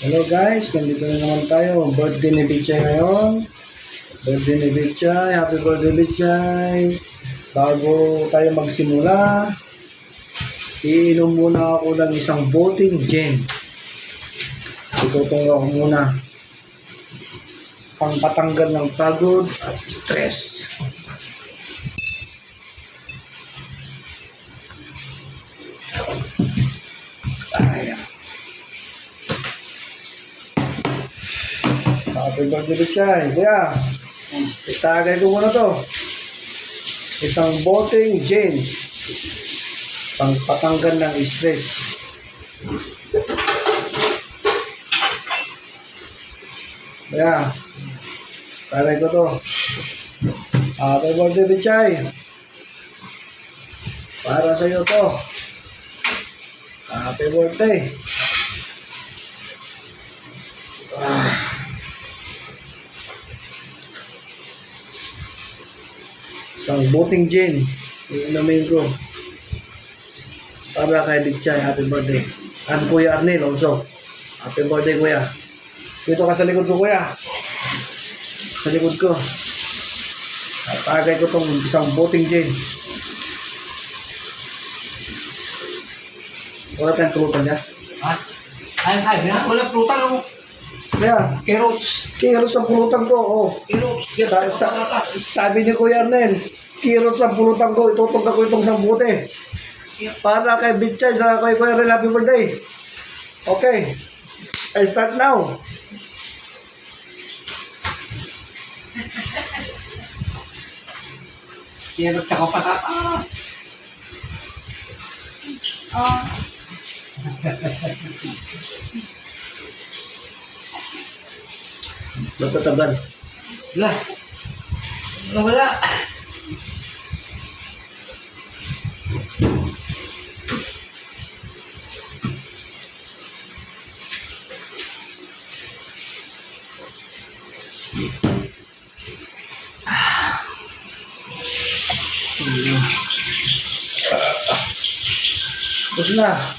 Hello guys, nandito na naman tayo. Birthday ni Bichay ngayon. Birthday ni Bichay. Happy birthday Bichay. Bago tayo magsimula, iinom muna ako ng isang boteng gin. Itutungga ko muna. Pangpatanggal ng pagod at stress. Ayan. Happy birthday Bichay. Kuya, itagay ko muna to. Isang boteng gin. Pangpatanggal ng stress. Kuya, itagay ko to. Happy birthday Bichay. Para sa'yo to. Happy birthday. Isang boteng gin. Iinumin ko. Para kay Bichay. Happy birthday. And Kuya Arnel also. Happy birthday Kuya. Dito ka sa likod ko Kuya. Sa likod ko. At agay ko tong isang boteng gin. Wala tayong pulutan niya. Ha? Ay, wala pulutan ako. Kaya, Carrots. kilos ang pulutan ko. Oh. Carrots. Sabi ni Kuya Arnel, kilos ang pulutan ko. Itutungga ko itong isang bote. Para kay Bichay sa kay Kuya Arnel. Happy birthday. Okay. I start now. Carrots tsaka patatas. Magtatagal. Wala. Nawala. Tapos na.